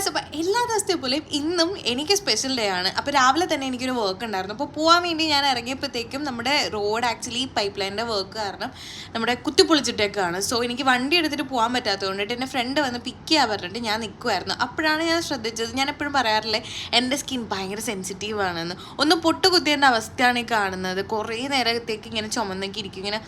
Guys, അപ്പോൾ എല്ലാ ദിവസത്തെ പോലെയും ഇന്നും എനിക്ക് സ്പെഷ്യൽ ഡേ ആണ്. അപ്പോൾ രാവിലെ തന്നെ എനിക്കൊരു വർക്ക് ഉണ്ടായിരുന്നു. അപ്പോൾ പോകാൻ വേണ്ടി ഞാൻ ഇറങ്ങിയപ്പോഴത്തേക്കും നമ്മുടെ റോഡ് ആക്ച്വലി പൈപ്പ് ലൈനിൻ്റെ വർക്ക് കാരണം നമ്മുടെ കുത്തിപ്പൊളിച്ചിട്ടേക്കാണ്. സോ എനിക്ക് വണ്ടി എടുത്തിട്ട് പോകാൻ പറ്റാത്തതുകൊണ്ടിട്ട് എൻ്റെ ഫ്രണ്ട് വന്ന് പിക്ക് ചെയ്യാൻ പറഞ്ഞിട്ട് ഞാൻ നിൽക്കുമായിരുന്നു. അപ്പോഴാണ് ഞാൻ ശ്രദ്ധിച്ചത്, ഞാൻ എപ്പോഴും പറയാറില്ലേ എൻ്റെ സ്കിൻ ഭയങ്കര സെൻസിറ്റീവ് ആണെന്ന്. ഒന്ന് പൊട്ട് കുത്തിയേണ്ട അവസ്ഥയാണ് ഈ കാണുന്നത്. കുറേ നേരത്തേക്ക് ഇങ്ങനെ ചുമന്നൊക്കെ ഇരിക്കും, ഇങ്ങനെ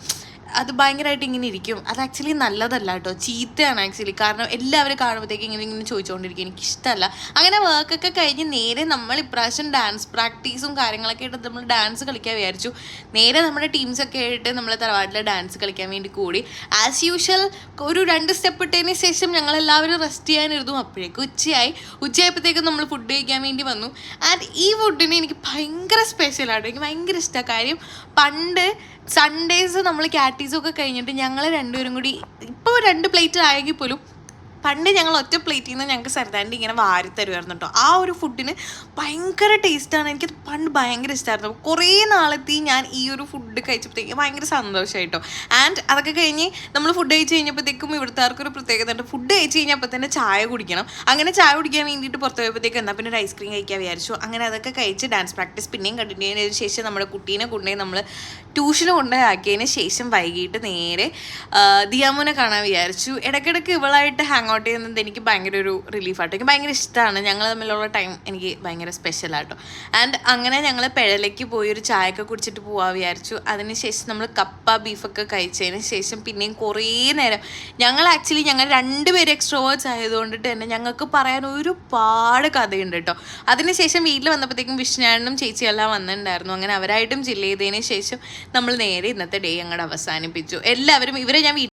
അത് ഭയങ്കരമായിട്ട് ഇങ്ങനെ ഇരിക്കും. അത് ആക്ച്വലി നല്ലതല്ല കേട്ടോ, ചീത്തയാണ് ആക്ച്വലി. കാരണം എല്ലാവരും കാണുമ്പോഴത്തേക്ക് ഇങ്ങനെ ചോദിച്ചുകൊണ്ടിരിക്കും, എനിക്കിഷ്ടമല്ല. അങ്ങനെ വർക്കൊക്കെ കഴിഞ്ഞ് നേരെ നമ്മൾ ഇപ്രാവശ്യം ഡാൻസ് പ്രാക്ടീസും കാര്യങ്ങളൊക്കെ ആയിട്ട് നമ്മൾ ഡാൻസ് കളിക്കാൻ വിചാരിച്ചു. നേരെ നമ്മുടെ ടീംസൊക്കെ ആയിട്ട് നമ്മൾ തറവാട്ടിൽ ഡാൻസ് കളിക്കാൻ വേണ്ടി കൂടി. ആസ് യൂഷ്വൽ ഒരു 2 സ്റ്റെപ്പ് ഇട്ടതിന് ശേഷം ഞങ്ങളെല്ലാവരും റെസ്റ്റ് ചെയ്യാനിരുന്നു. അപ്പോഴേക്കും ഉച്ചയായപ്പോഴത്തേക്കും നമ്മൾ ഫുഡ് കഴിക്കാൻ വേണ്ടി വന്നു. ആൻഡ് ഈ ഫുഡിന് എനിക്ക് ഭയങ്കര സ്പെഷ്യലാണ്, എനിക്ക് ഭയങ്കര ഇഷ്ടമാണ്. കാര്യം പണ്ട് സൺഡേസ് നമ്മൾ കാറ്റീസൊക്കെ കഴിഞ്ഞിട്ട് ഞങ്ങൾ രണ്ടുപേരും കൂടി, ഇപ്പോൾ 2 പ്ലേറ്റ് ആയെങ്കിൽ പോലും പണ്ട് ഞങ്ങൾ ഒറ്റ പ്ലേറ്റിൽ നിന്ന് ഞങ്ങൾക്ക് സരതാൻ്റെ ഇങ്ങനെ വാരി തരുമായിരുന്നു കേട്ടോ. ആ ഒരു ഫുഡിന് ഭയങ്കര ടേസ്റ്റാണ്. എനിക്കത് പണ്ട് ഭയങ്കര ഇഷ്ടമായിരുന്നു. കുറേ നാളത്തെ ഞാൻ ഈ ഒരു ഫുഡ് കഴിച്ചപ്പോഴത്തേക്കും ഭയങ്കര സന്തോഷമായിട്ടോ. ആൻഡ് അതൊക്കെ കഴിഞ്ഞ് നമ്മൾ ഫുഡ് കഴിച്ച് കഴിഞ്ഞപ്പോഴത്തേക്കും ഇവിടുത്തെ പ്രത്യേകത ഉണ്ട്. ഫുഡ് കഴിച്ച് കഴിഞ്ഞപ്പോൾ തന്നെ ചായ കുടിക്കണം. അങ്ങനെ ചായ കുടിക്കാൻ വേണ്ടിയിട്ട് പുറത്ത് പോയപ്പോഴത്തേക്ക് എന്നാൽ പിന്നെ ഒരു ഐസ്ക്രീം കഴിക്കാൻ വിചാരിച്ചു. അങ്ങനെ അതൊക്കെ കഴിച്ച് ഡാൻസ് പ്രാക്ടീസ് പിന്നെയും കണ്ടിന്യൂ ചെയ്തതിന് ശേഷം നമ്മുടെ കുട്ടീനെ കൊണ്ടുപോയി നമ്മൾ ട്യൂഷന് കൊണ്ടുപോയി ശേഷം വൈകിട്ട് നേരെ ദിയാമോനെ കാണാൻ വിചാരിച്ചു. ഇടയ്ക്കിടയ്ക്ക് ഇവളായിട്ട് ഹാങ് ഔട്ട് ചെയ്യുന്നത് എനിക്ക് ഭയങ്കര ഒരു റിലീഫാട്ടോ. എനിക്ക് ഭയങ്കര ഇഷ്ടമാണ്. ഞങ്ങൾ തമ്മിലുള്ള ടൈം എനിക്ക് ഭയങ്കര സ്പെഷ്യലാട്ടോ. ആൻഡ് അങ്ങനെ ഞങ്ങൾ പെഴലേക്ക് പോയി ഒരു ചായയൊക്കെ കുടിച്ചിട്ട് പോകാൻ വിചാരിച്ചു. അതിനുശേഷം നമ്മൾ കപ്പ ബീഫൊക്കെ കഴിച്ചതിന് ശേഷം പിന്നെയും കുറേ നേരം ഞങ്ങൾ 2 പേര് എക്സ്ട്രോവേർട്സ് ആയതുകൊണ്ടിട്ട് തന്നെ ഞങ്ങൾക്ക് പറയാൻ ഒരുപാട് കഥയുണ്ട് കേട്ടോ. അതിനുശേഷം വീട്ടിൽ വന്നപ്പോഴത്തേക്കും വിഷ്ണുനും ചേച്ചിയെല്ലാം വന്നിട്ടുണ്ടായിരുന്നു. അങ്ങനെ അവരായിട്ടും ചില്ല് ചെയ്തതിന് ശേഷം നമ്മൾ നേരെ ഇന്നത്തെ ഡേ ഞങ്ങളുടെ അവസാനിപ്പിച്ചു. എല്ലാവരും ഇവരെ ഞാൻ